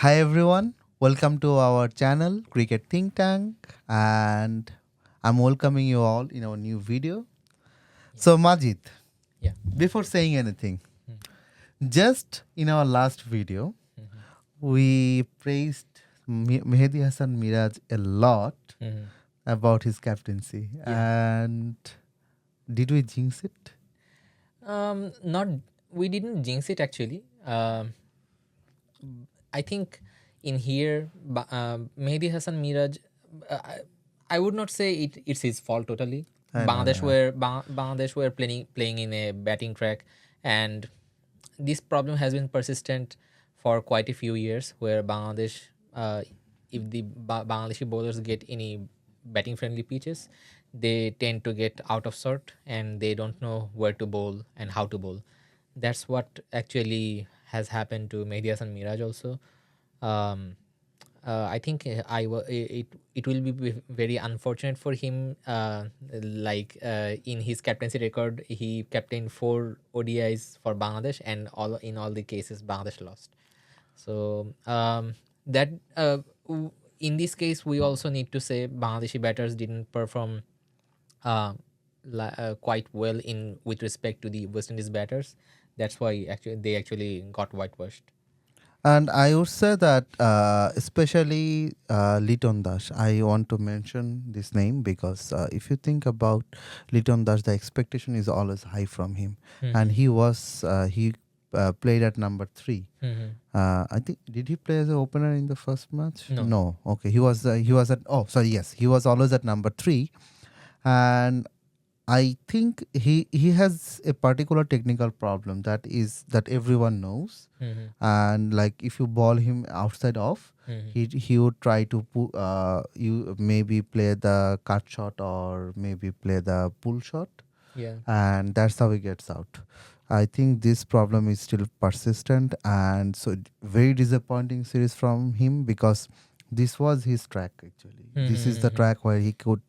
Hi everyone, welcome to our channel Cricket Think Tank, and I'm welcoming you all in our new video. So Majid, Yeah. before saying anything, just in our last video, we praised Mehdi Hassan Miraj a lot Mhm. about his captaincy, Yeah. and did we jinx it? Not we didn't jinx it actually. I think in here, Mehdi Hassan Miraj, I would not say it's his fault totally. I know, yeah. Bangladesh were playing in a batting track, and this problem has been persistent for quite a few years. Where Bangladesh, if the Bangladeshi bowlers get any batting friendly pitches, they tend to get out of sort and they don't know where to bowl and how to bowl. That's what actually has happened to Mehdi Hasan Miraj also. Um, I think it will be very unfortunate for him. In his captaincy record, he captained 4 ODIs for Bangladesh, and all the cases Bangladesh lost. So that in this case, we also need to say Bangladeshi batters didn't perform uh, quite well in with respect to the West Indies batters. That's why actually they actually got whitewashed. And I would say that, especially Liton Dash, I want to mention this name because if you think about Liton Dash, the expectation is always high from him, and he played at number 3. Mhm. I think did he play as an opener in the first match? No. No. Okay, he was at yes, he was always at number 3, and I think he has a particular technical problem that everyone knows, Mhm. and like if you ball him outside off, Mhm. he would try to you maybe play the cut shot or maybe play the pull shot, Yeah. and that's how he gets out. I think this problem is still persistent, and so very disappointing series from him because this was his track actually. This is the Mhm. track where he could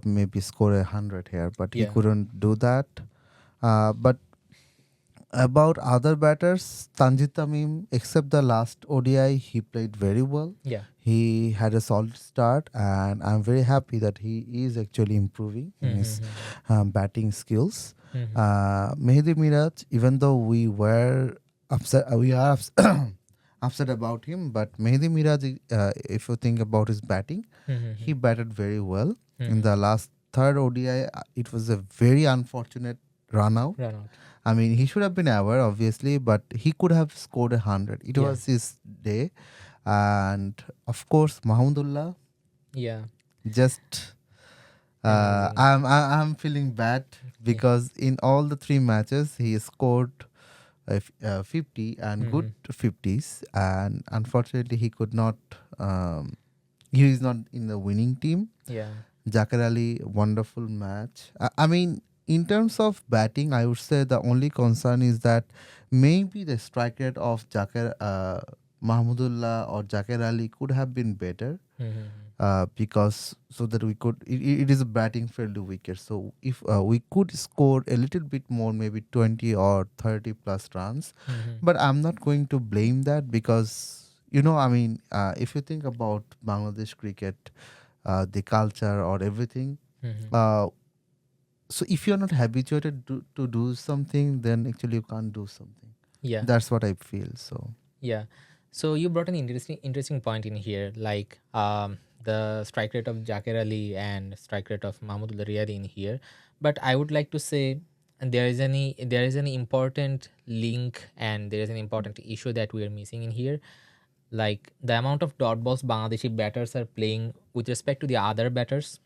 maybe score 100 here, but he Yeah. couldn't do that. But about other batters, Tanjit Tamim, except the last ODI, he played very well. Yeah. He had a solid start, and I'm very happy that he is actually improving in his Mhm. batting skills. Mhm. Mehdi Miraj, even though we are upset about him, but Mehdi Miraj, if you think about his batting, he Mhm. batted very well. In Mhm. the last third ODI, it was a very unfortunate run out. Run out. I mean, he should have been aware, obviously, but he could have scored 100. It Yeah. was his day. And of course, Mahmudullah, Yeah. just Amazing. I'm feeling bad Yeah. because in all the 3 matches he scored 50 and good Mhm. 50s, and unfortunately he could not. He is not in the winning team. Yeah. Zakir Ali, wonderful match. I mean, in terms of batting, I would say the only concern is that maybe the strike rate of Mahmudullah or Zakir Ali could have been better, Mhm. because so that we could. It is a batting friendly wicket, so if we could score a little bit more, maybe 20 or 30 plus runs, Mhm. but I'm not going to blame that because I mean, if you think about Bangladesh cricket, the culture or everything. Mhm. Uh, so if you're not habituated to do something, then actually you can't do something. Yeah. That's what I feel. So Yeah. So you brought an interesting point in here, like the strike rate of Jakir Ali and strike rate of Mahmudullah Riyadi in here. But I would like to say there is an important link and there is an important issue that we are missing in here. Like the amount of dot balls Bangladeshi batters are playing with respect to the other batters,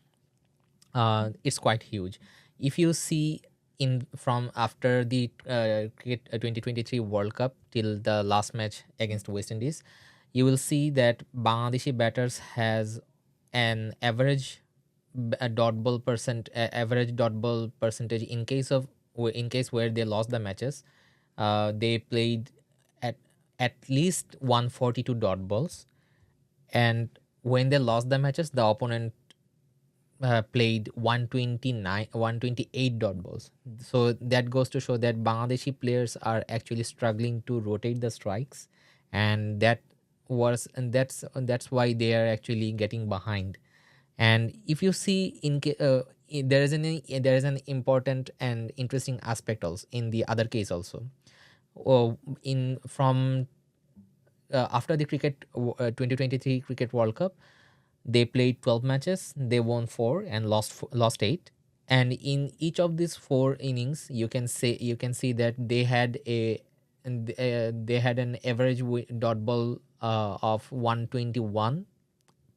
it's quite huge. If you see in from after the cricket 2023 World Cup till the last match against West Indies, you will see that Bangladeshi batters has an average dot ball percentage in case where they lost the matches. They played at at least 142 dot balls, and when they lost the matches, the opponent played 128 dot balls. So that goes to show that Bangladeshi players are actually struggling to rotate the strikes, and that worse, and that's why they are actually getting behind. And if you see there is an important and interesting aspect also in the other case also. In from After the 2023 cricket world cup, they played 12 matches, they won 4 and lost 8. And in each of these 4 innings, you can see that they had an average dot ball of 121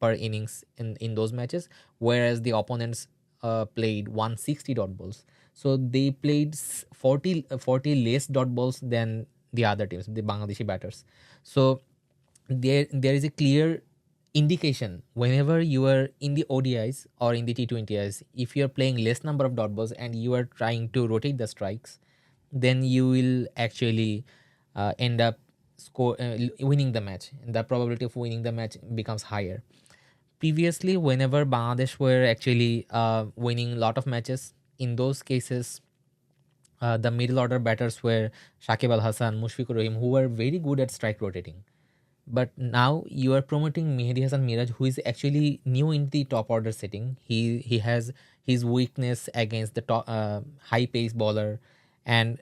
per innings in those matches, whereas the opponents played 160 dot balls. So they played 40 less dot balls than the other teams, the Bangladeshi batters. So there is a clear indication whenever you are in the ODIs or in the T20Is, if you are playing less number of dot balls and you are trying to rotate the strikes, then you will actually end up winning the match. The probability of winning the match becomes higher. Previously, whenever Bangladesh were actually winning a lot of matches, in those cases, the middle order batters were Shakib Al Hasan, Mushfiqur Rahim, who were very good at strike rotating. But now you are promoting Mehdi Hasan Miraj, who is actually new in the top order setting. He has his weakness against the high pace bowler, and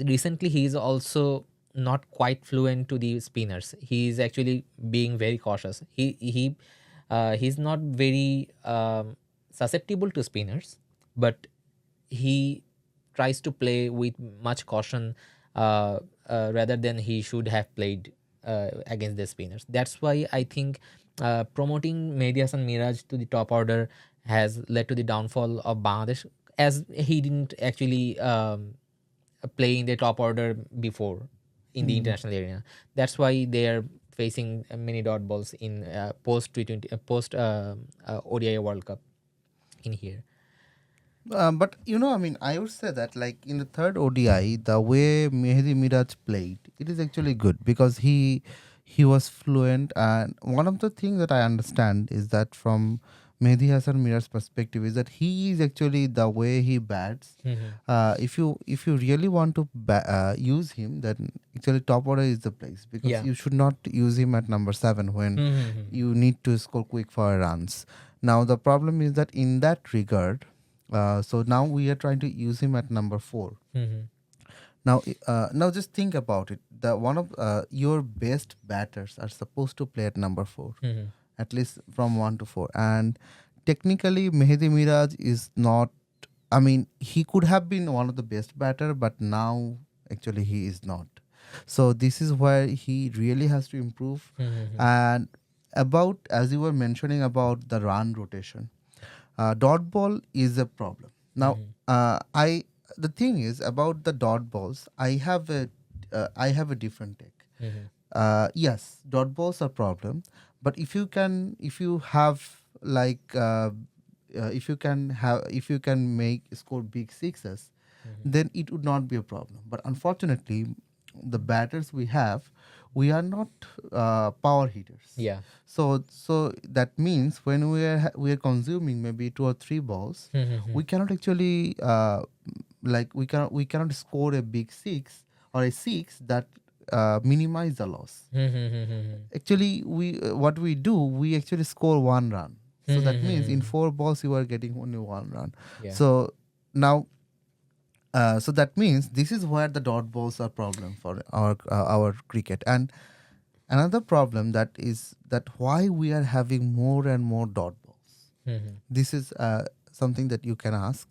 recently he is also not quite fluent to the spinners. He is actually being very cautious. He's not very susceptible to spinners, but he tries to play with much caution, rather than he should have played against the spinners. That's why I think promoting Mehdi Hasan Miraj to the top order has led to the downfall of Bangladesh, as he didn't actually play in the top order before in the Hmm. international arena. That's why they are facing many dot balls in post T20, post ODI World Cup in here. But I mean, I would say that like in the third ODI, the way Mehdi Miraj played, it is actually good because he was fluent. And one of the things that I understand is that from Mehdi Hasan Miraj's perspective is that he is actually the way he bats. Mm-hmm. If you really want to use him, then actually top order is the place because Yeah. you should not use him at number 7 when Mm-hmm. you need to score quick for runs. Now the problem is that in that regard, so now we are trying to use him at number 4. Mm-hmm. Now just think about it. The one of your best batters are supposed to play at number 4, Mm-hmm. at least from 1 to 4. And technically, Mehdi Miraj is not. I mean, he could have been one of the best batter, but now actually he is not. So this is where he really has to improve. Mm-hmm. And about as you were mentioning about the run rotation, dot ball is a problem. Now, Mm-hmm. I the thing is about the dot balls. I have a different take. Mm-hmm. Yes, dot balls are problem, but if you have like if you can make score big sixes, Mm-hmm. then it would not be a problem. But unfortunately, the batters we are not power hitters. Yeah. So that means when we are consuming maybe 2 or 3 balls, Mm-hmm. we cannot actually we cannot score a big six or a six that minimize the loss. Mm-hmm. Actually, what we do, we actually score 1 run. So that means in Mm-hmm. 4 balls you are getting only 1 run. Yeah. So now so that means this is where the dot balls are problem for our cricket. And another problem that is that why we are having more and more dot balls. Mm-hmm. This is something that you can ask,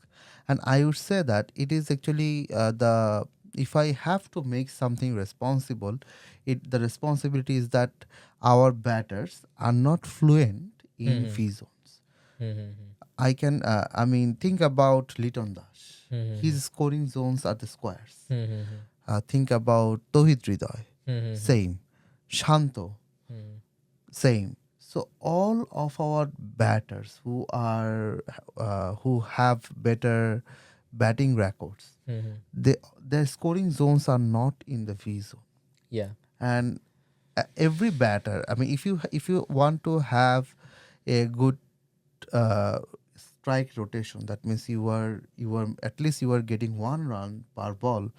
and I would say that it is actually the if I have to make something responsible, the responsibility is that our batters are not fluent in Mm-hmm. V zones. Mm-hmm. I mean, think about Liton Dash. Mm-hmm. His scoring zones are the squares. Mm-hmm. Think about Tohid Hridoy. Mm-hmm. Same. Shanto. Same. So all of our batters who have better batting records, Mm-hmm. their scoring zones are not in the V zone. Yeah. And every batter, I mean, if you want to have a good strike rotation, that means you are at least you are getting 1 run per ball.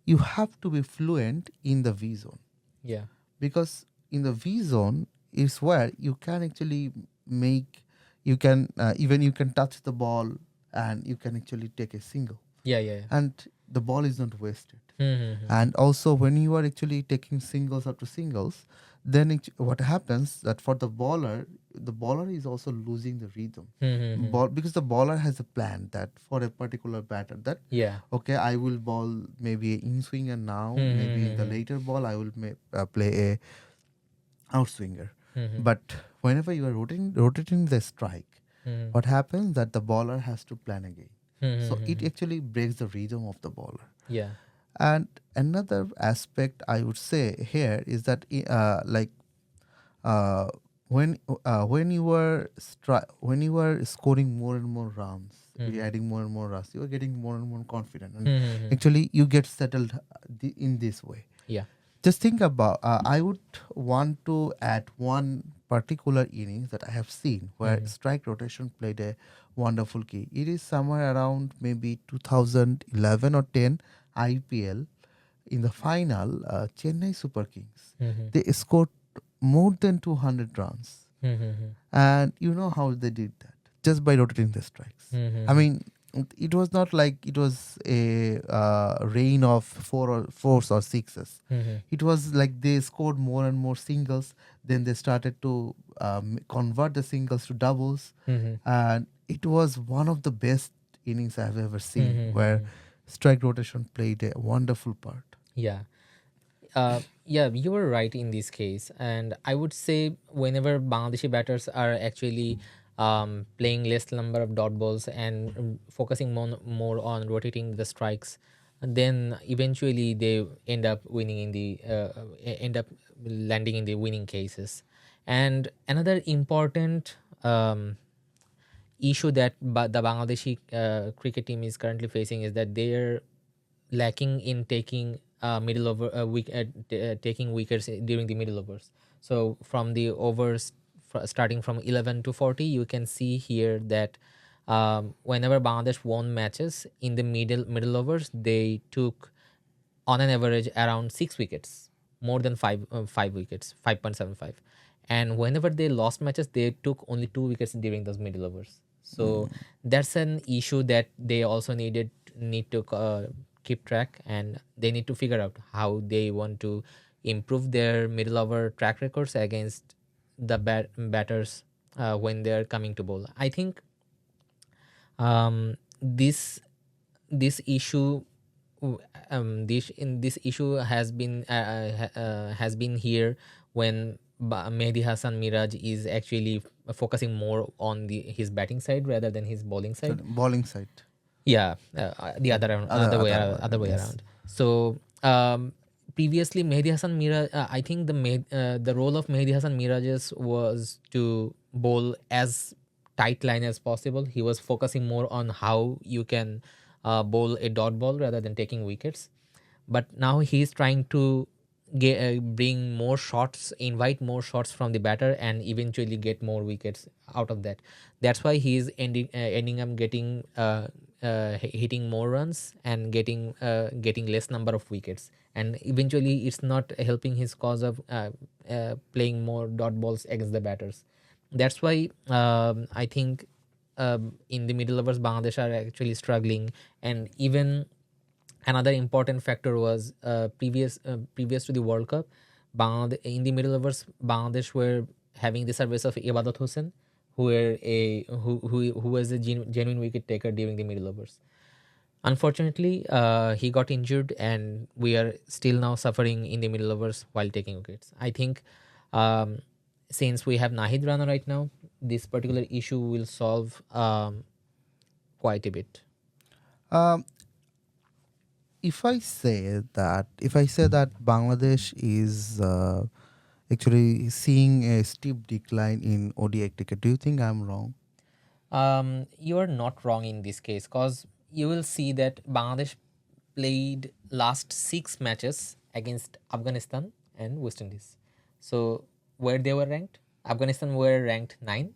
You have to be fluent in the V zone Yeah. because in the V zone is where you can actually make, you can even you can touch the ball and you can actually take a single, Yeah, yeah. and the ball is not wasted. Mm-hmm. And also when you are actually taking singles after singles, then what happens that for the bowler is also losing the rhythm. Mm-hmm. Because the bowler has a plan that for a particular batter that Yeah. okay, I will ball maybe in swinger now, maybe in the Mm-hmm. later ball I will play a outswinger. Mm-hmm. But whenever you are rotating the strike, Mm-hmm. what happens that the bowler has to plan again. So it Mm-hmm. actually breaks the rhythm of the bowler. Yeah. And another aspect I would say here is that uh, when you were when you were scoring more and more runs, Mm-hmm. you're adding more and more runs, you are getting more and more confident, and Mm-hmm. actually you get settled in this way. Yeah. Just think about. I would want to add one particular innings that I have seen where Mm-hmm. strike rotation played a wonderful key. It is somewhere around maybe 2011 or 10 IPL. In the final, Chennai Super Kings, Mm-hmm. they scored more than 200 runs. Mm-hmm. And you know how they did that? Just by rotating the strikes. I Mm-hmm. mean, it was not like it was a rain of fours or sixes. Mm-hmm. It was like they scored more and more singles. Then they started to convert the singles to doubles. Mm-hmm. And it was one of the best innings I've ever seen where Mm-hmm. strike rotation played a wonderful part. Yeah. Yeah, you were right in this case, and I would say whenever Bangladeshi batters are actually playing less number of dot balls and focusing more on rotating the strikes, then eventually they end up winning in the end up landing in the winning cases. And another important issue that the Bangladeshi cricket team is currently facing is that they're lacking in taking middle over taking wickets during the middle overs. So from the overs starting from 11 to 40, you can see here that whenever Bangladesh won matches in the middle overs, they took on an average around 6 wickets, more than 5 wickets, 5.75. And whenever they lost matches, they took only 2 wickets during those middle overs. So that's an issue that they also need to keep track, and they need to figure out how they want to improve their middle over track records against the batters when they're coming to bowl. I think this issue this issue has been here when Mehdi Hassan Miraj is actually focusing more on his batting side rather than his bowling So side. bowling side. Yeah, the other way Yes. around. So previously Mehdi Hassan Miraj, I think the role of Mehdi Hassan Miraj was to bowl as tight line as possible. He was focusing more on how you can bowl a dot ball rather than taking wickets. But now he's trying to bring more shots, invite more shots from the batter, and eventually get more wickets out of that. That's why he's ending up getting hitting more runs and getting less number of wickets, and eventually it's not helping his cause of playing more dot balls against the batters. That's why I think in the middle overs Bangladesh are actually struggling. And even another important factor was previous to the World Cup, in the middle overs, Bangladesh were having the service of Ibadat Hussain, who was a genuine wicket taker during the middle overs. Unfortunately, he got injured, and we are still now suffering in the middle overs while taking wickets. I think um, since we have Nahid Rana right now, this particular issue will solve quite a bit. Um, if I say that Bangladesh is actually seeing a steep decline in ODI cricket, do you think I'm wrong? You are not wrong in this case, because you will see that Bangladesh played last 6 matches against Afghanistan and West Indies. So where they were ranked, Afghanistan were ranked 9,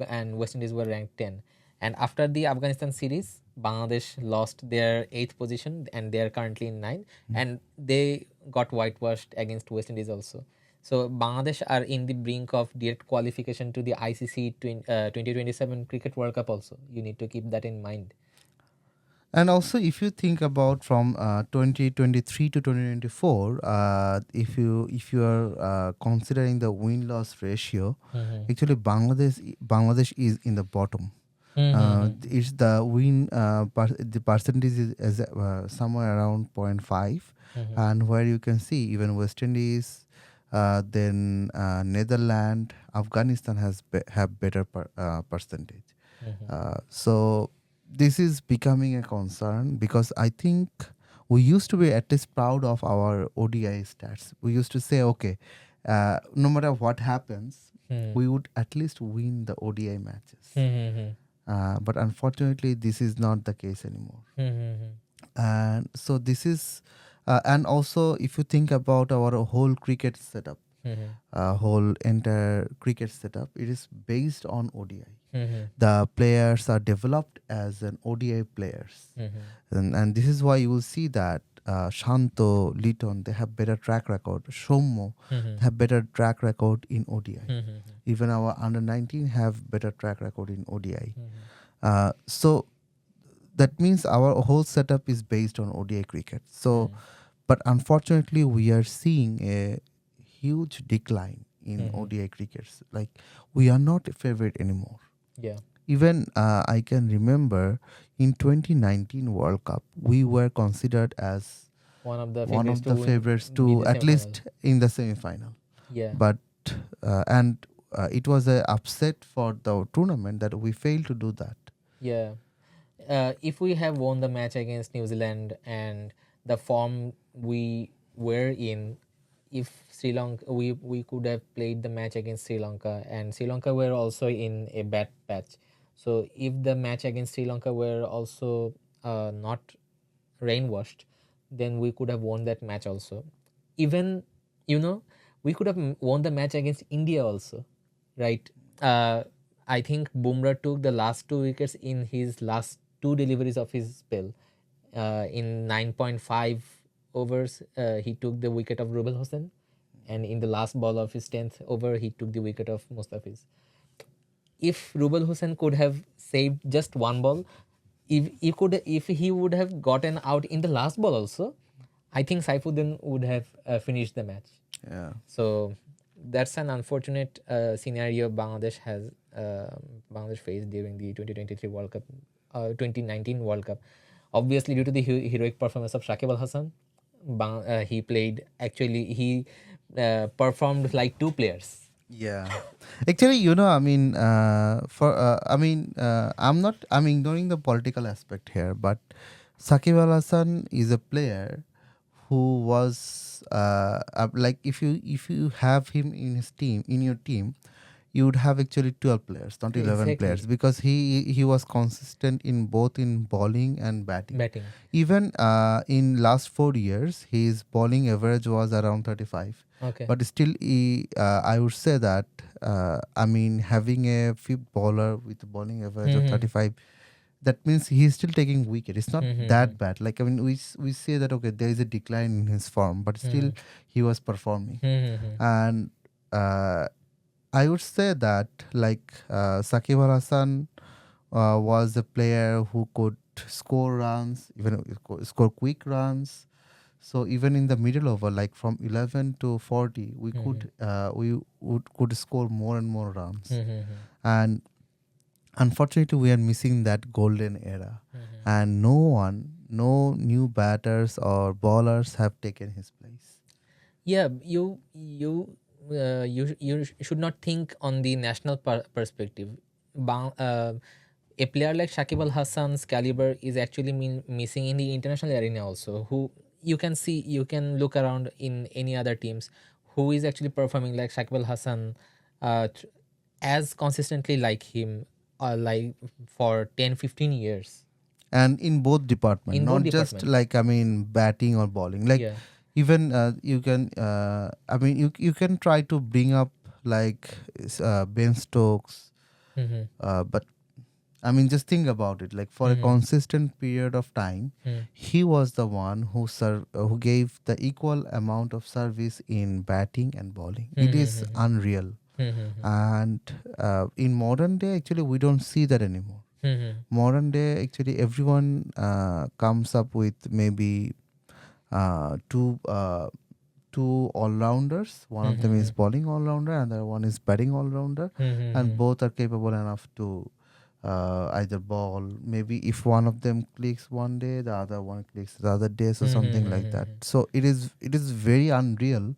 and West Indies were ranked 10. And after the Afghanistan series, Bangladesh lost their 8th position and they are currently in 9. And they got whitewashed against West Indies also. So Bangladesh are in the brink of direct qualification to the ICC 2027 Cricket World Cup also. You need to keep that in mind. And also, if you think about from 2023 to 2024, if you are considering the win loss ratio, Mm-hmm. actually Bangladesh is in the bottom. Mm-hmm. It's the the percentage is somewhere around zero point 0.5, Mm-hmm. and where you can see even West Indies, then Netherlands, Afghanistan have better percentage. Mm-hmm. So this is becoming a concern because I think we used to be at least proud of our ODI stats. We used to say, okay, no matter what happens, we would at least win the ODI matches. Mm-hmm. But unfortunately, this is not the case anymore. Mm-hmm. And so this is, and also if you think about our whole cricket setup, Mm-hmm. whole entire cricket setup, it is based on ODI. Mm-hmm. The players are developed as an ODI players, Mm-hmm. and this is why you will see that Shanto, Liton, they have better track record. Shomo Mm-hmm. have better track record in ODI. Mm-hmm. Even our under 19 have better track record in ODI. Mm-hmm. So that means our whole setup is based on ODI cricket. So, but unfortunately, we are seeing a huge decline in Mm-hmm. ODI crickets. Like we are not a favorite anymore. Yeah. Even I can remember in 2019 World Cup, we were considered as One of the one favorites of to the win, favorites be to the at semi-final. least in the semi-final. Yeah. But and it was a upset for the tournament that we failed to do that. Yeah. If we have won the match against New Zealand and the form we were in, if Sri Lanka, we could have played the match against Sri Lanka, and Sri Lanka were also in a bad patch. So if the match against Sri Lanka were also not rain washed, then we could have won that match also. Even, you know, we could have won the match against India also, right? uh, I think Bumrah took the last 2 wickets in his last 2 deliveries of his spell. In 9.5 overs, he took the wicket of Rubel Hossain, and in the last ball of his 10th over, he took the wicket of Mustafiz. If Rubel Hossain could have saved just one ball, if he would have gotten out in the last ball also, I think Saifuddin would have finished the match. Yeah. So that's an unfortunate scenario Bangladesh faced during the 2023 World Cup, 2019 World Cup. Obviously, due to the heroic performance of Shakib Al Hassan, he played. Actually, he performed like two players. Yeah. Actually, I'm not, I'm ignoring the political aspect here, but Sakib Al Hasan is a player who was like if you have him in his team, in your team, you would have actually 12 players, not 11 Exactly. players, because he was consistent in both in bowling and batting. Batting. Even in last 4 years, his bowling average was around 35. Okay. But still, I would say that having a fifth bowler with a bowling average of Mm-hmm. 35, that means he's still taking wicket. It's not Mm-hmm. that bad. Like we say that okay, there is a decline in his form, but still he was performing. Mm-hmm. And uh, I would say that like Sakib Al Hasan was a player who could score runs, even score quick runs. So even in the middle over, like from 11 to 40, we could score more and more runs. Mm-hmm. And unfortunately, we are missing that golden era, Mm-hmm. and no new batters or bowlers have taken his place. Yeah, you should not think on the national perspective. A player like Shakib Al Hassan's caliber is actually missing in the international arena also. Who you can see, you can look around in any other teams who is actually performing like Shakib Al Hassan, tr- as consistently like him, like for 10-15 years And in both department, in both not just departments. like batting or bowling. Like Yeah. even you can you can try to bring up like Ben Stokes, Mm-hmm. but I mean, just think about it. Like for a Mm-hmm. consistent period of time, he was the one who gave the equal amount of service in batting and bowling. It is Mm-hmm. unreal. Mm-hmm. And in modern day, actually, we don't see that anymore. Mm-hmm. Modern day, actually, everyone comes up with maybe two all rounders. One of them is Mm-hmm. bowling all rounder, and the other one is batting all rounder, and Mm-hmm. both are capable enough to either ball. Maybe if one of them clicks one day, the other one clicks the other day, so something like that. Mm-hmm. So it is very unreal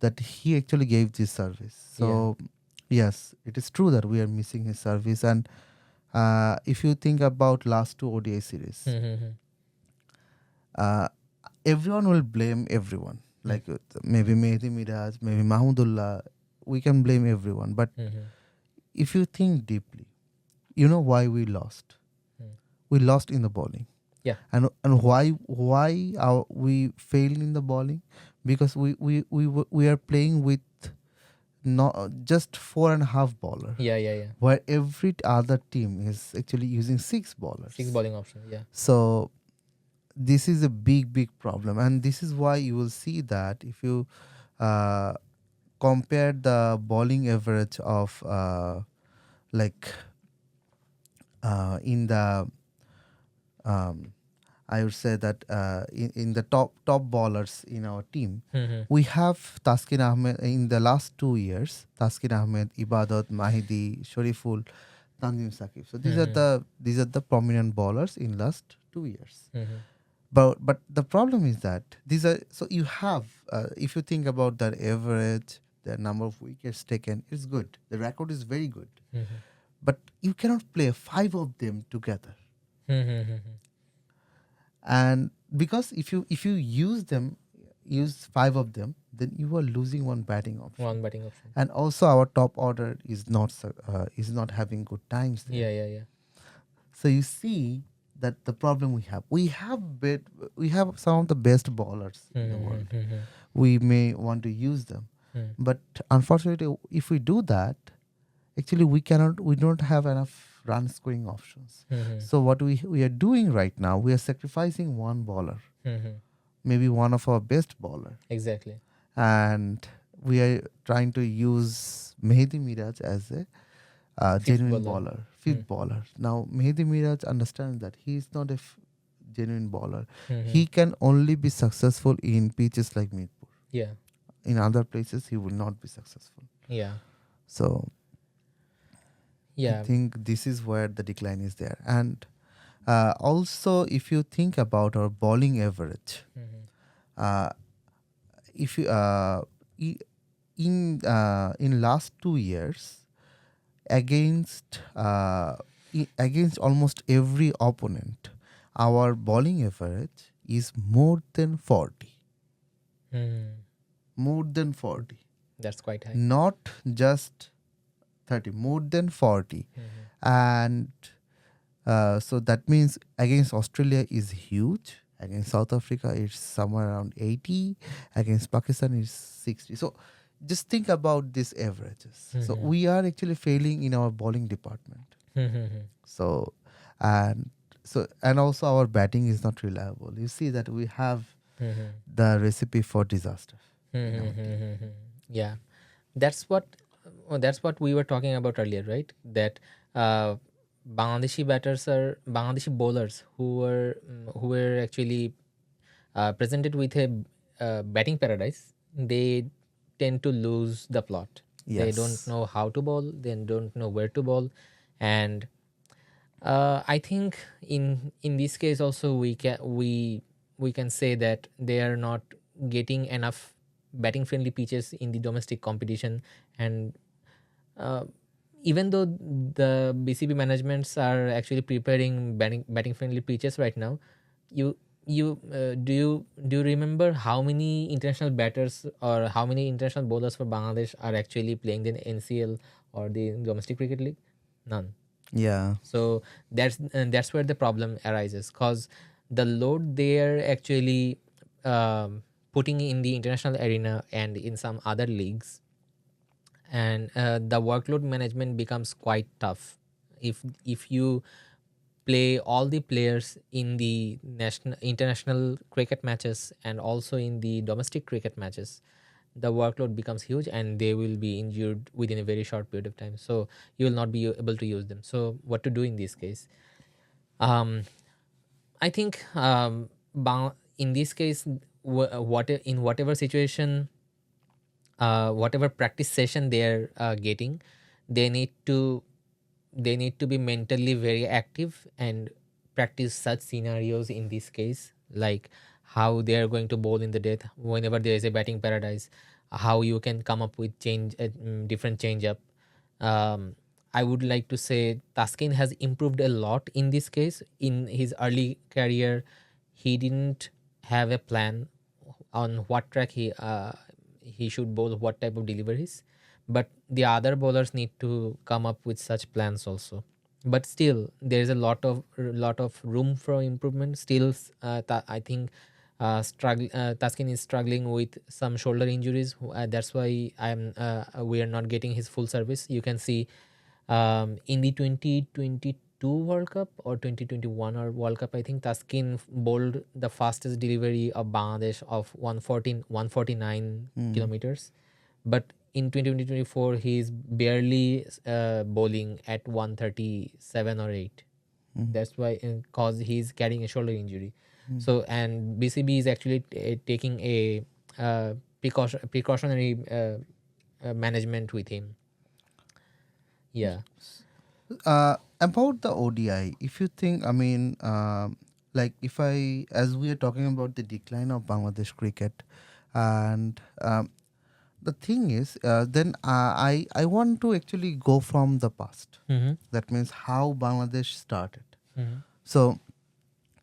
that he actually gave this service. Yeah. So yes, it is true that we are missing his service. And if you think about last two ODI series, Mm-hmm. uh, everyone will blame everyone. Like maybe Mehdi Miraj, maybe Mahmudullah, we can blame everyone. But Mm-hmm. if you think deeply, you know why we lost. We lost in the bowling. Yeah. And why we failed in the bowling? Because we are playing with not just 4.5 bowler, Yeah. Yeah. Yeah. where every other team is actually using 6 bowlers. Six bowling option. Yeah. So this is a big problem, and this is why you will see that if you uh, compare the bowling average of like in the um, I would say that in the top bowlers in our team, Mm-hmm. we have Taskin Ahmed in the last 2 years. Taskin Ahmed, Ibadat, Mahidi, Shariful, Tanzim Sakib. So Mm-hmm. these are the prominent bowlers in last 2 years. Mm-hmm. But the problem is that these are so you have if you think about that average, the number of wickets taken, it's good. The record is very good, Mm-hmm. but you cannot play 5 of them together. Mm-hmm. And because if you use 5 of them, then you are losing one batting option. One batting option. And also our top order is not having good times there. Yeah. Yeah. Yeah. So you see that the problem we have some of the best bowlers in the world. Mm-hmm. We may want to use them, but unfortunately, if we do that, actually we don't have enough run scoring options. Mm-hmm. So what we are doing right now, we are sacrificing one bowler, Mm-hmm. maybe one of our best bowler, Exactly. and we are trying to use Mehdi Miraj as a Fifth genuine bowler. bowler, fifth bowler. Now Mehdi Miraj understands that he is not a genuine bowler. Mm-hmm. He can only be successful in pitches like Mirpur. Yeah. In other places, he will not be successful. Yeah. So I Yeah. think this is where the decline is there. And also, if you think about our bowling average, Mm-hmm. uh, if you in last 2 years against against almost every opponent, our bowling average is more than 40. Mm. More than 40. That's quite high. Not just 30, more than 40. Mm-hmm. And so that means against Australia is huge. Against South Africa, it's somewhere around 80. Against Pakistan, it's 60. So just think about these averages. So Mm-hmm. we are actually failing in our bowling department. Mm-hmm. So and and also our batting is not reliable. You see that we have Mm-hmm. the recipe for disaster. in our team. Mm-hmm. Yeah, that's what we were talking about earlier, right? That Bangladeshi bowlers who were actually presented with a batting paradise. They tend to lose the plot. They don't Yes. know how to bowl. They don't know where to bowl, and I think in this case also we can say that they are not getting enough batting friendly pitches in the domestic competition. And uh, even though the BCB managements are actually preparing batting friendly pitches right now, you do you remember how many international batters or how many international bowlers for Bangladesh are actually playing in NCL or the domestic cricket league? None. Yeah. So that's where the problem arises, because the load they're actually putting in the international arena and in some other leagues, and the workload management becomes quite tough If you play all the players in the national international cricket matches and also in the domestic cricket matches, the workload becomes huge and they will be injured within a very short period of time, so you will not be able to use them. So what to do in this case? um I think in this case, what in whatever situation, whatever practice session they're getting, they need to be mentally very active and practice such scenarios in this case, like how they are going to bowl in the death whenever there is a batting paradise, how you can come up with different change up. I would like to say Taskin has improved a lot in this case. In his early career, he didn't have a plan on what track he should bowl, what type of deliveries, but the other bowlers need to come up with such plans also. But still there is a lot of room for improvement still. I think Taskin is struggling with some shoulder injuries. That's why we are not getting his full service. You can see in the 2022 World Cup or 2021 or World Cup, I think Taskin bowled the fastest delivery of Bangladesh of 149 kilometers. But in 2024, he's barely bowling at 137 or 8. That's why, cause he's carrying a shoulder injury. So, and BCB is actually taking a precautionary management with him. Yeah. About the ODI, if you think, I mean, like if I, as we are talking about the decline of Bangladesh cricket, and the thing is, then I want to actually go from the past. Mm-hmm. That means how Bangladesh started. Mm-hmm. So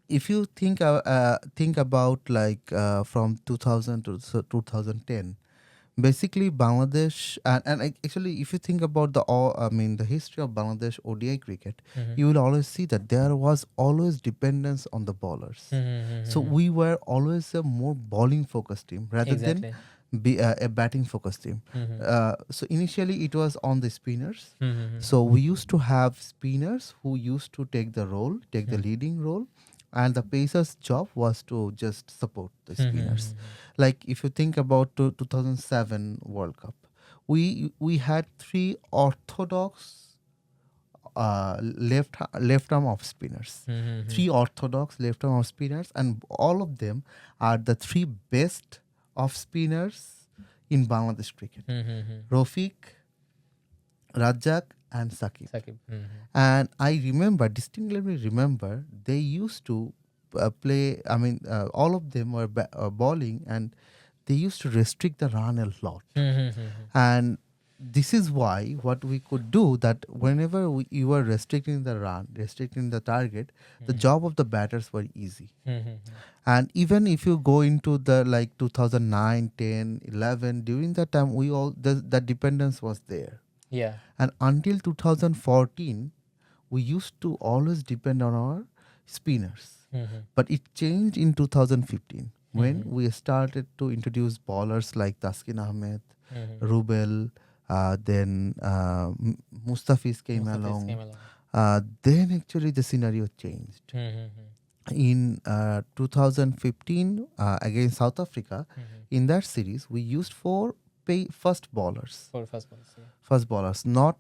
if you think about like from 2000 to 2010, basically Bangladesh, actually if you think about I mean the history of Bangladesh ODI cricket, Mm-hmm. you will always see that there was always dependence on the bowlers. So Mm-hmm. we were always a more bowling focused team rather than Exactly. be a batting focused team. Mm-hmm. So initially it was on the spinners. Mm-hmm. So we used to have spinners who used to take the leading role, and the pacers' job was to just support the spinners. Like if you think about 2007 World Cup, we had three orthodox left arm off spinners, Mm-hmm. three orthodox left arm off spinners, and all of them are the three best off spinners in Bangladesh cricket: Mm-hmm. Rafiq, Rajak, and Sakib. Sakib. Mm-hmm. And I distinctly remember, they used to play. I mean, all of them were bowling, and they used to restrict the run a lot. Mm-hmm. And this is why what we could do, that whenever you were restricting the run, restricting the target, the job of the batters were easy. Mm-hmm. And even if you go into the like 2009, 10, 11, during that time, the dependence was there. Yeah. And until 2014, we used to always depend on our spinners. Mm-hmm. But it changed in 2015 when Mhm. we started to introduce bowlers like Taskin Ahmed, Mm-hmm. Rubel, then Mustafiz came Mustafiz along. came along. Then actually the scenario changed. Mm-hmm. In 2015 against South Africa, Mm-hmm. in that series, we used four first bowlers. For first balls. Yeah. First bowlers, not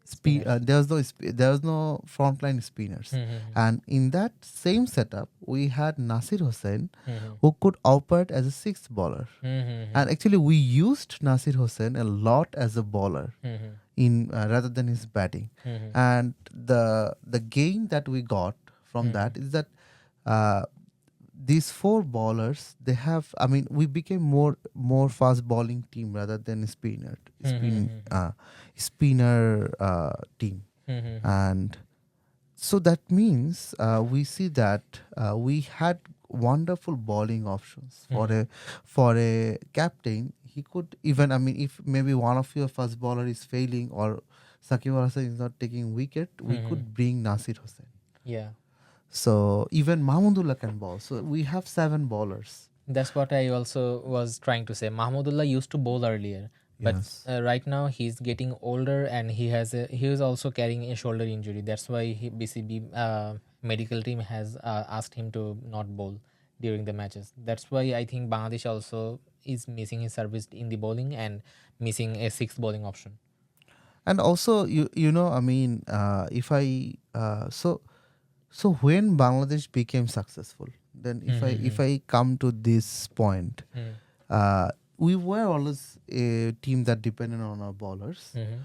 Spinners. there was no frontline spinners. Mm-hmm. And in that same setup, we had Nasir Hussain, Mm-hmm. who could operate as a sixth bowler. Mm-hmm. And actually, we used Nasir Hussain a lot as a bowler Mm-hmm. in rather than his batting. Mm-hmm. And the gain that we got from that is that these four bowlers, they have. I mean, we became more fast bowling team rather than a spinner team. Mm-hmm. And so that means we see that we had wonderful bowling options for a captain. He could even, I mean, if maybe one of your first bowler is failing or Sakib Al Hasan is not taking wicket, we could bring Nasir Hussain. Yeah. So even Mahmudullah can bowl. So we have 7 bowlers. That's what I also was trying to say. Mahmudullah used to bowl earlier, But Yes. right now he's getting older, and he is also carrying a shoulder injury. That's why BCB medical team has asked him to not bowl during the matches. That's why I think Bangladesh also is missing his service in the bowling and missing a sixth bowling option. And also, I mean, if I so when Bangladesh became successful, then if I come to this point, Mm-hmm. uh, we were always a team that depended on our bowlers, Mm-hmm.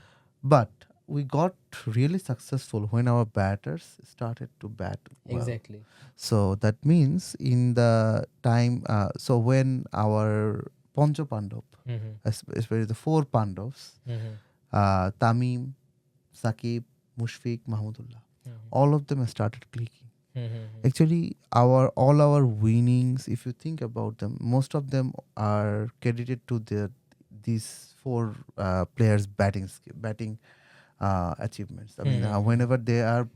but we got really successful when our batters started to bat well. Exactly. So that means in the time, so when our Pancha Pandov, Mm-hmm. especially the four Pandavs, Mm-hmm. Tamim, Sakib, Mushfiq, Mahmudullah, Mm-hmm. all of them started clicking. Mm-hmm. Actually, all our winnings, if you think about them, most of them are credited to these four players' batting achievements. I mean, Mm-hmm. whenever they are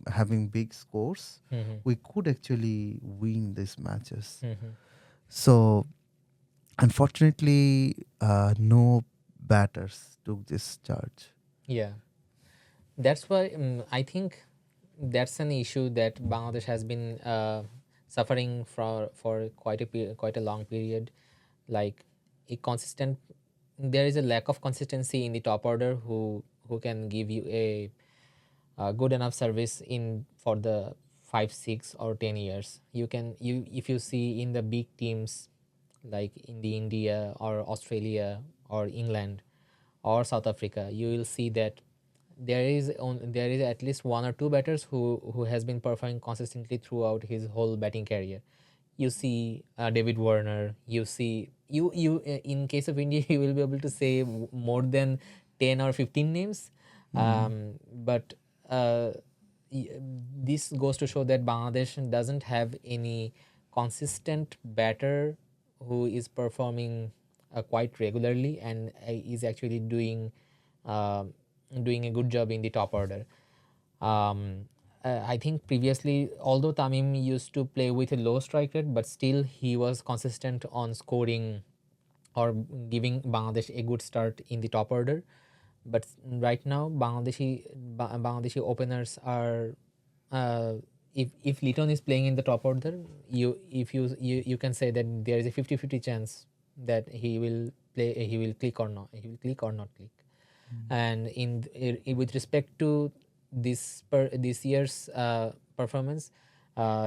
having big scores, Mm-hmm. we could actually win these matches. Mm-hmm. So, unfortunately, no batters took this charge. Yeah, that's why I think that's an issue that Bangladesh has been suffering for quite a long period. Like a consistent, there is a lack of consistency in the top order who can give you a good enough service in for the 5, 6, or 10 years. You if you see in the big teams like in the India or Australia or England or South Africa, you will see that there is at least one or two batters who has been performing consistently throughout his whole batting career. You see David Warner. You see in case of India, you will be able to say more than 10 or 15 names. But uh, y- this goes to show that Bangladesh doesn't have any consistent batter who is performing quite regularly and is actually uh, doing a good job in the top order. I think previously, although Tamim used to play with a low strike rate, but still he was consistent on scoring or giving Bangladesh a good start in the top order. But right now, Bangladeshi openers are if Liton is playing in the top order, you can say that there is a 50-50 chance that he will click or not, he will click or not click. And with respect to this year's performance,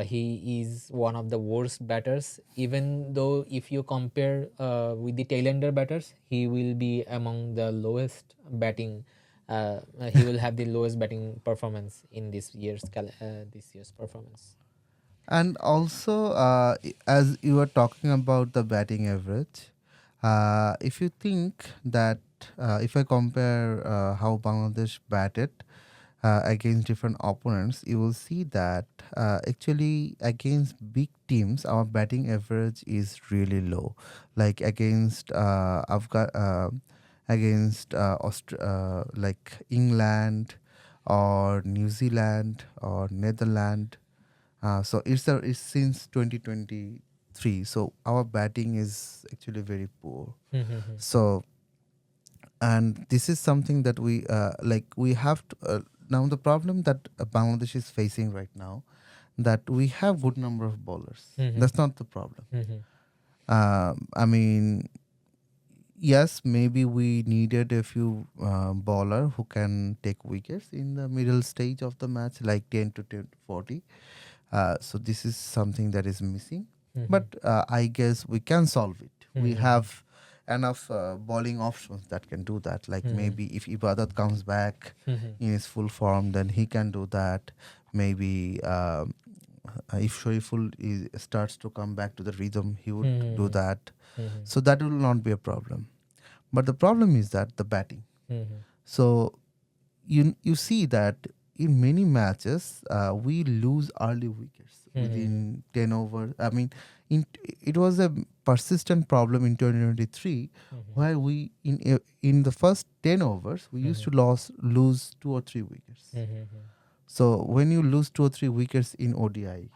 he is one of the worst batters. Even though if you compare with the tailender batters, he will be among the lowest batting. He will have the lowest batting performance in this year's performance. And also, as you were talking about the batting average, if you think that if I compare how Bangladesh batted against different opponents, you will see that actually against big teams, our batting average is really low. Like like England or New Zealand or Netherlands. It's since 2023. So our batting is actually very poor. Mm-hmm. So, and this is something that we have to now the problem that Bangladesh is facing right now, that we have good number of bowlers. Mm-hmm. That's not the problem. Mm-hmm. I mean, yes, maybe we needed a few bowler who can take wickets in the middle stage of the match, like 10 to 10 to 40. So this is something that is missing, Mm-hmm. but I guess we can solve it. We Mm-hmm. have enough bowling options that can do that. Like Mm-hmm. maybe if Ibadat comes back Mm-hmm. in his full form, then he can do that. Maybe if Shariful starts to come back to the rhythm, he would do Mm-hmm. that. Mm-hmm. So that will not be a problem. But the problem is that the batting. Mm-hmm. So you see that in many matches we lose early wickets Mm-hmm. within 10 overs. I mean, it was a persistent problem in 2023 Mm-hmm. where in the first 10 overs we used to lose 2 or 3 wickets. Mm-hmm. So when you lose 2 or 3 wickets in ODI,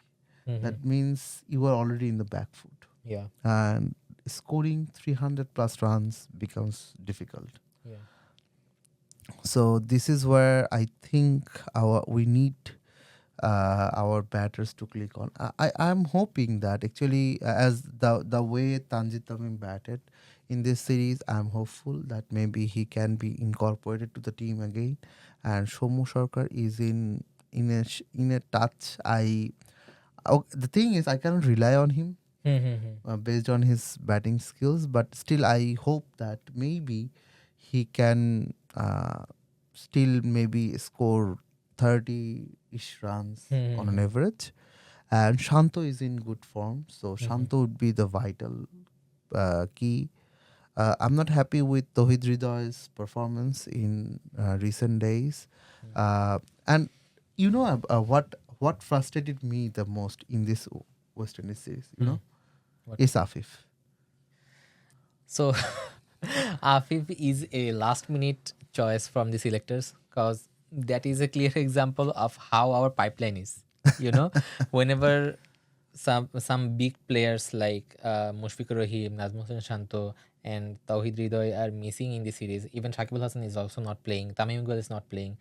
Mm-hmm. that means you are already in the back foot. Yeah. And scoring 300 plus runs becomes difficult. Yeah. So this is where I think we need our batters to click on. I'm hoping that actually, as the way Tanjit Tamim batted in this series, I'm hopeful that maybe he can be incorporated to the team again. And Shomu Sarkar is in a touch. The thing is, I cannot rely on him based on his batting skills, but still, I hope that maybe he can still maybe score 30-ish runs on an average. And Shanto is in good form, so Shanto would be the vital key. I'm not happy with Tauhid Hridoy's performance in recent days. And what frustrated me the most in this West Indies series, What? is Afif. So Afif is a last minute choice from the selectors because that is a clear example of how our pipeline is. Whenever some big players like Mushfiqur Rahim, Nazmul Hossain Shanto, and Tauhid Hridoy are missing in the series. Even Shakibul Hasan is also not playing. Tamim Iqbal is not playing.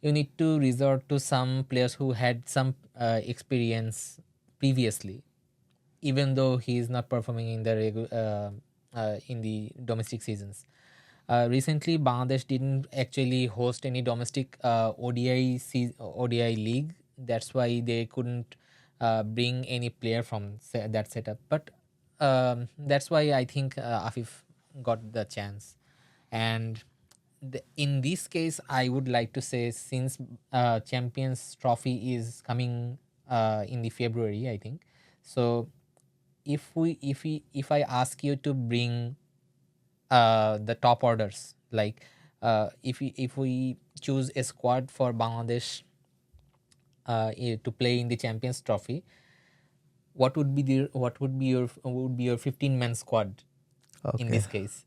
You need to resort to some players who had some experience previously, even though he is not performing in the in the domestic seasons. Recently, Bangladesh didn't actually host any domestic ODI league. That's why they couldn't bring any player from that setup. But that's why I think Afif got the chance. And in this case, I would like to say, since Champions Trophy is coming in the February, I think. So if I ask you to bring the top orders, like if we choose a squad for Bangladesh to play in the Champions Trophy, what would be your 15-man squad in Okay. this case?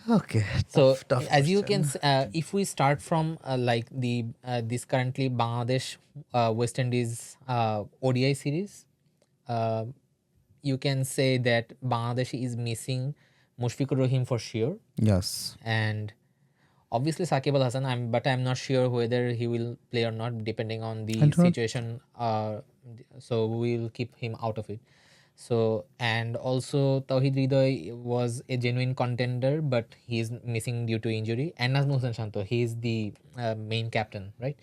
Okay. So Tough as you can question. if we start from like the this currently Bangladesh West Indies ODI series, uh, you can say that Bangladesh is missing Mushfiqur Rahim for sure, Yes. and obviously Sakib Al Hasan. I'm not sure whether he will play or not, depending on I the do not. situation. So we'll keep him out of it. So, and also Tauhid Hridoy was a genuine contender, but he's missing due to injury. And Nazmul Hossain Shanto, he is the main captain, right?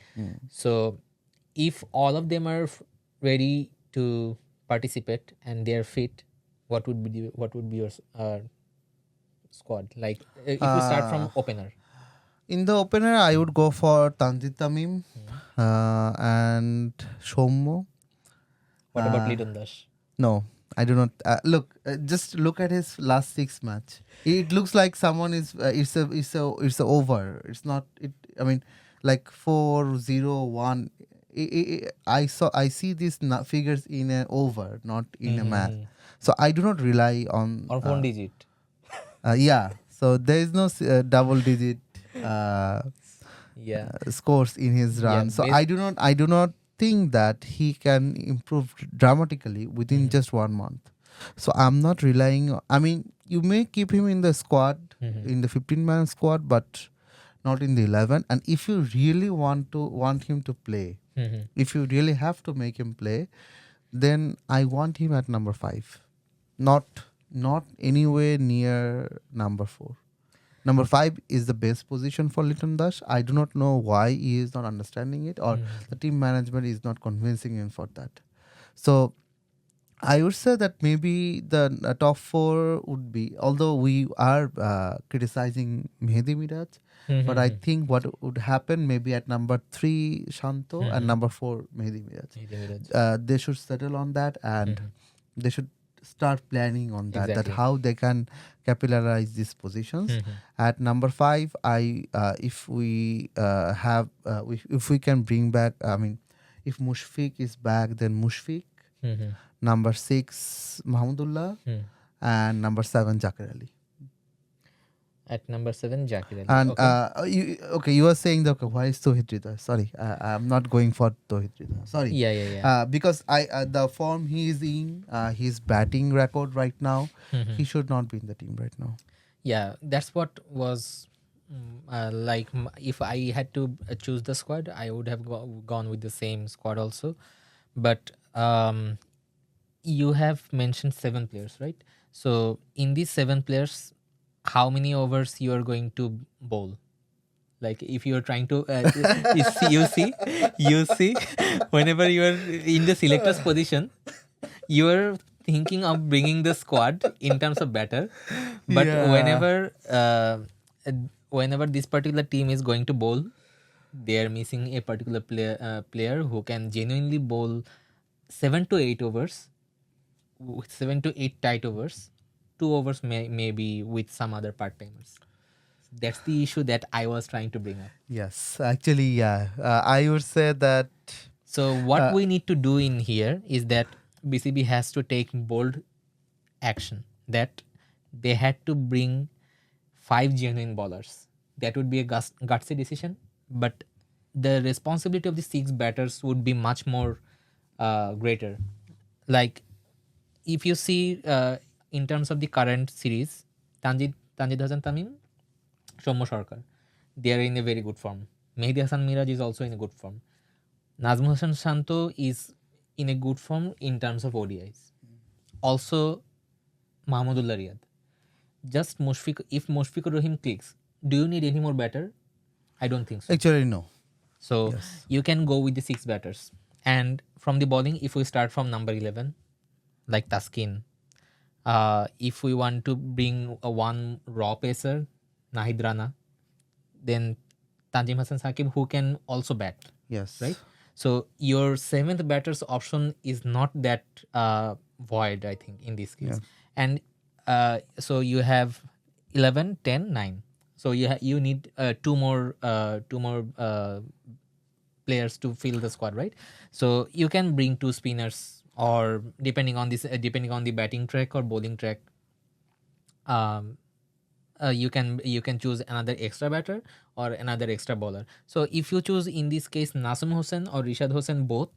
So, if all of them are ready to participate and they're fit, what would be your squad? Like if we start Uh, from opener. in the opener, I would go for Tanjit Tamim and Shomo. What about Uh, Liton Dash? no, I do not. Just look at his last 6 match. It looks like someone is. It's a over. It's not. It. I mean, like 4-0-1. I see these figures in an over, not in a match. So I do not rely on. Or one digit? Yeah. So there is no double digit Yeah, scores in his yeah. run. So I do not think that he can improve dramatically within just 1 month. So I'm not relying. I mean, you may keep him in the squad, in the 15-man squad, but not in the 11. And if you really want him to play, if you really have to make him play, then I want him at number 5, not anywhere near number 4. Number 5 is the best position for Liton Dash. I do not know why he is not understanding it, or the team management is not convincing him for that. So I would say that maybe the top 4 would be, although we are criticizing Mehdi Miraj, but I think what would happen maybe at number 3 Shanto and number 4 Mehdi Miraj. They should settle on that, and they should start planning on that Exactly. how they can capitalize these positions. At number 5, if we if we can bring back, I mean, if Mushfiq is back, then Mushfiq. Number 6 Mahmudullah, and number 7 Zakir Ali. At number 7, Jakir Ali. And Okay. you were saying that, okay, why is Tohid Rida? Sorry, I'm not going for Tohid Rida. Sorry, Yeah, yeah, yeah. because the form he is in, his batting record right now, Mhm. he should not be in the team right now. Yeah, that's what was like. If I had to choose the squad, I would have gone with the same squad also. But you have mentioned 7 players, right? So in these 7 players, how many overs you are going to bowl? Like if you are trying to, you see, whenever you are in the selector's position, you are thinking of bringing the squad in terms of batter, but Yeah. uh, whenever this particular team is going to bowl, they are missing a particular player who can genuinely bowl 7 to 8 overs, with 7 to 8 tight overs. 2 overs maybe with some other part timers. That's the issue that I was trying to bring up. Yes, actually, yeah. I would say that. So what Uh, we need to do in here is that BCB has to take bold action, that they had to bring 5 genuine bowlers. That would be a gutsy decision, but the responsibility of the 6 batters would be much more greater. Like if you see in terms of the current series, Tanjid Hasan Tamim, Soumya Sarkar, they are in a very good form. Mehdi Hasan Miraj is also in a good form. Nazmul Hassan Shanto is in a good form in terms of ODIs. Also, Mahmudullah Riyad. Just if Mushfiqur Rahim clicks, do you need any more batter? I don't think so. actually, no. So Yes. you can go with the 6 batters. And from the bowling, if we start from number 11, like Taskin, if we want to bring a one raw pacer, Nahid Rana, then Tanjim Hassan Saqib, who can also bat, right? Yes. So your 7th batter's option is not that void, I think, in this Yeah. case. And so you have 11, 10, 9. So you need two more players to fill the squad, right? So you can bring 2 spinners, or depending on the batting track or bowling track, um, you can choose another extra batter or another extra bowler. So if you choose in this case Nasim Hossain or Rishad Hossain both,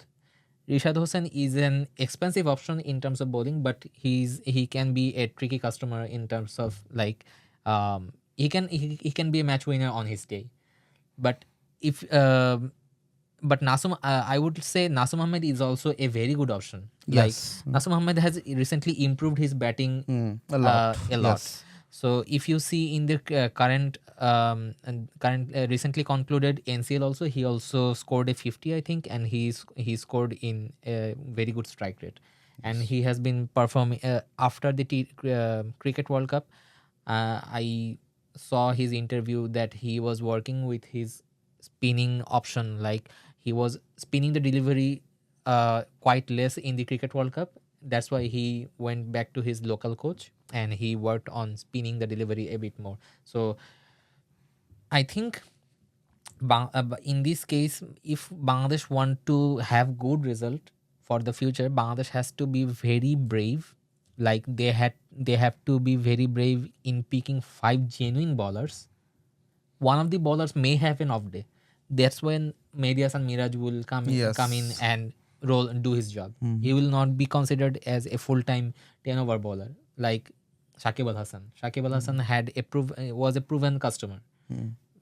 Rishad Hossain is an expensive option in terms of bowling, but he can be a tricky customer in terms of like he can be a match winner on his day. But if but Nasim, I would say Nasim Ahmed is also a very good option. Like Yes. Nasim Ahmed has recently improved his batting A lot. a lot. Yes. So if you see in the current recently concluded NCL also, he also scored a 50, I think, and he scored in a very good strike rate, and he has been performing after the Cricket World Cup. I saw his interview that he was working with his spinning option, like he was spinning the delivery quite less in the Cricket World Cup. That's why he went back to his local coach and he worked on spinning the delivery a bit more. So I think in this case, if Bangladesh want to have good result for the future, Bangladesh has to be very brave. Like they have to be very brave in picking 5 genuine bowlers. One of the bowlers may have an off day. That's when Medias and Miraj will come in Yes. and roll and do his job. He will not be considered as a full time 10 over bowler like Shakib Al Hasan. Shakib Al Hasan was a proven customer,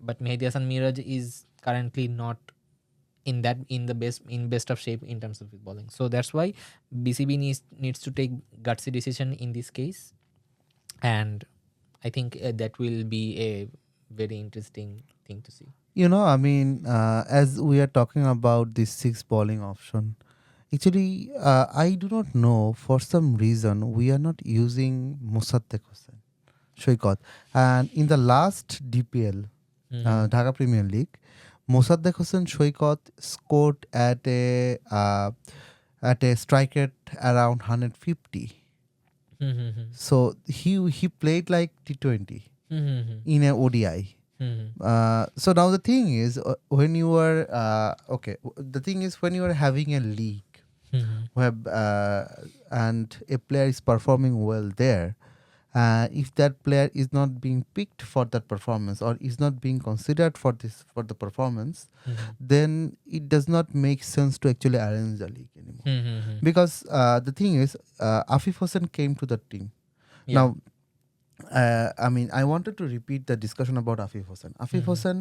but Mehdi Hasan Miraj is currently not in best of shape in terms of his bowling. So that's why BCB needs to take gutsy decision in this case, and I think that will be a very interesting thing to see. I mean, as we are talking about this six bowling option, actually, I do not know, for some reason we are not using Mossaddeq Hossain, Shoykot. And in the last DPL, Mm-hmm. Dhaka Premier League, Mossaddeq Hossain Shoykot scored at a strike rate around 150. Mm-hmm. So he played like T20 Mm-hmm. in a ODI. Mm-hmm. So now the thing is, when you are the thing is, when you are having a league Mm-hmm. where and a player is performing well there, if that player is not being picked for that performance or is not being considered for the performance, Mhm. then it does not make sense to actually arrange the league anymore. Mhm. Because the thing is, Afif Hussain came to the team. Yeah. Now, I mean, I wanted to repeat the discussion about Afif Hussain. Afif Mhm. Hussain,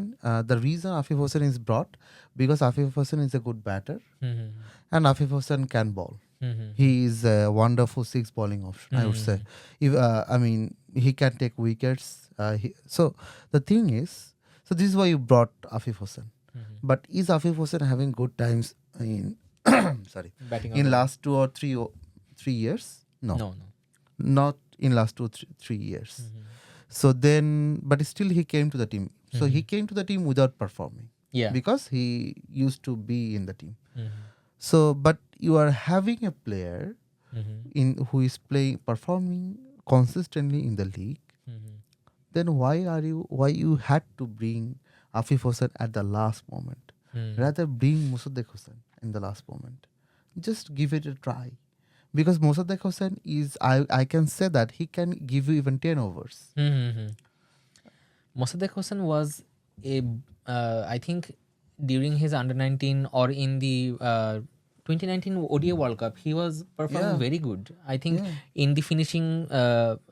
the reason Afif Hussain is brought, because Afif Hussain is a good batter Mhm. and Afif Hussain can ball. Mhm. He is a wonderful six bowling option, I would say. Mhm. If I mean, he can take wickets. So the thing is, so this is why you brought Afif Hussain. Mhm. But is Afif Hussain having good times in sorry, Batting or in bowling? last 2 or 3 years? No, No, no. not in last 2 3 years. Mhm. So then, but still he came to the team. So he Mhm. came to the team without performing Yeah. because he used to be in the team. Mhm. So, but you are having a player Mhm. in who is playing performing consistently in the league, Mhm. then why you had to bring Afif Hussain at the last moment Mhm. rather bring Musaddiq Hussain in the last moment? Just give it a try, because Musaddiq Hussain is, I can say that he can give you even 10 overs. Mhm. Mosaddek Hossain was a, I think, during his under 19 or in the 2019 ODI World Cup, he was performing Yeah, very good. I think yeah. in the finishing,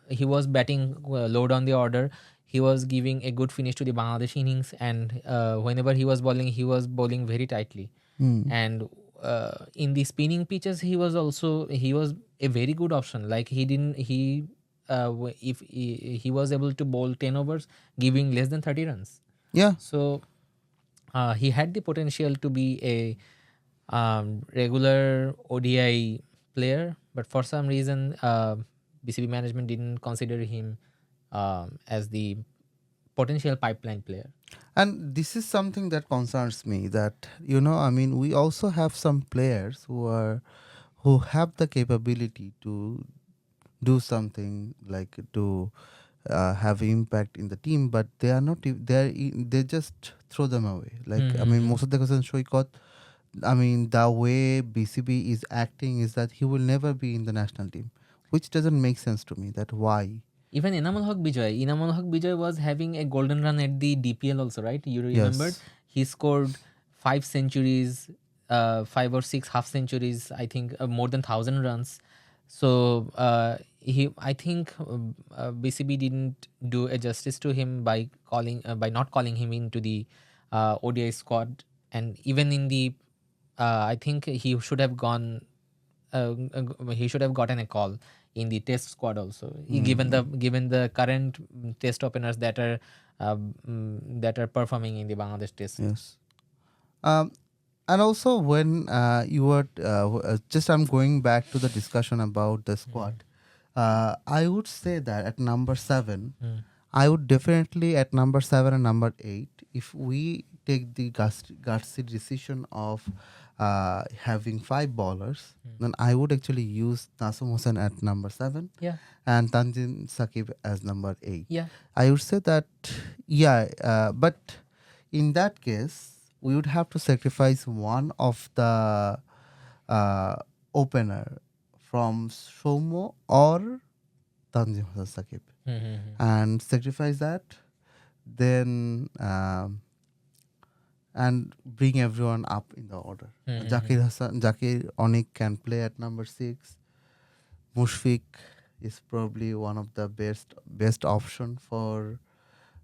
he was batting low down the order. He was giving a good finish to the Bangladesh innings, and whenever he was bowling very tightly. Hmm. And in the spinning pitches, he was a very good option. Like he didn't he if he was able to bowl 10 overs giving less than 30 runs. Yeah. So he had the potential to be a regular ODI player, but for some reason BCB management didn't consider him as the potential pipeline player. And this is something that concerns me, that I mean, we also have some players who have the capability to do something, like to have impact in the team, but they are not they just throw them away. Like, I mean, Mm-hmm. most of the question Shoykot, I mean, the way BCB is acting is that he will never be in the national team, which doesn't make sense to me. That why? Even Enamul Haq Bijoy was having a golden run at the DPL also, right? You remembered? Yes. He scored 5 centuries, 5 or 6 half centuries, I think more than 1,000 runs. So I think BCB didn't do a justice to him by not calling him into the ODI squad, and even in the I think he should have gotten a call in the test squad also. Given the current test openers that are performing in the Bangladesh test. Yes. Um, and also when you were just, I'm going back to the discussion about the Mm. squad. I would say that at number 7, Mm. I would definitely, at number 7 and number 8, if we take the gutsy decision of having 5 bowlers, Mm. then I would actually use Nasum Hussain at number 7 Yeah, and Tanzin Sakib as number 8. yeah. I would say that, yeah, but in that case, we would have to sacrifice one of the uh, opener from Shomo or Tanzim Hassan Sakib, Mm-hmm. and sacrifice that, then and bring everyone up in the order. Mm-hmm. Zakir Onik can play at number 6. Mushfiq is probably one of the best option for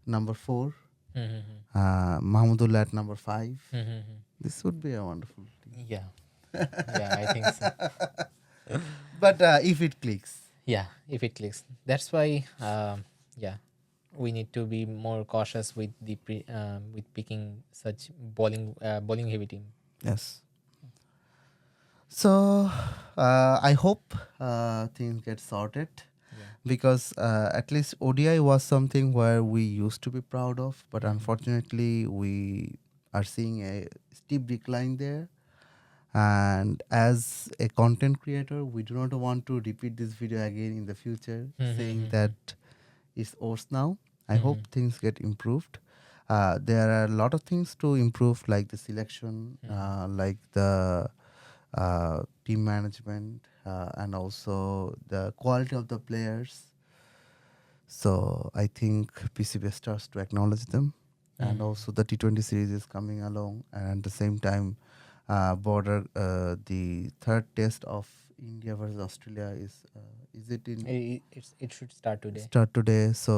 number 4. Mm-hmm. Mahmudullah at number 5. Mm-hmm. This would be a wonderful team. Yeah, yeah, I think so. But if it clicks. Yeah, if it clicks, that's why. Yeah, we need to be more cautious with with picking such bowling heavy team. Yes. So I hope things get sorted, Yeah. because at least ODI was something where we used to be proud of, but Mhm. unfortunately we are seeing a steep decline there. And as a content creator, we do not want to repeat this video again in the future, saying Mhm. that it's ours now. I Mhm. hope things get improved. There are a lot of things to improve, like the selection, Mhm. like the team management, and also the quality of the players. So I think PCB starts to acknowledge them, and Mm. also the T20 series is coming along, and at the same time, the third test of India versus Australia is it in It should start today. start today? So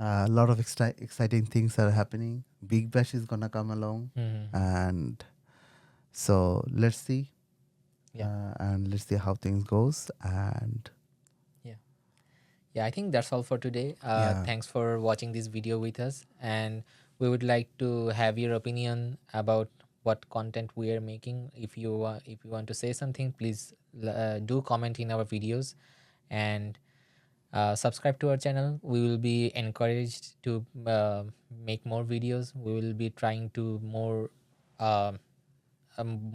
a lot of exciting things are happening. Big Bash is gonna come along, Mm. and so let's see, Yeah. and let's see how things goes. And Yeah. Yeah, I think that's all for today. yeah, Thanks for watching this video with us, and we would like to have your opinion about what content we are making. If you want to say something, please do comment in our videos, and subscribe to our channel. We will be encouraged to make more videos. We will be trying to uh,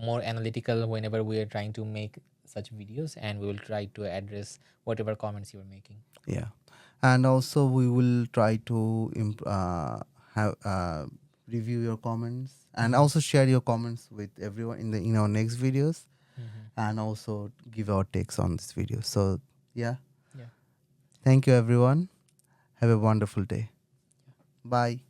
more analytical whenever we are trying to make such videos, and we will try to address whatever comments you are making. yeah, and also we will try to have review your comments and also share your comments with everyone in our next videos, Mm-hmm. and also give our takes on this video. So yeah, Yeah. thank you everyone. Have a wonderful day. Bye.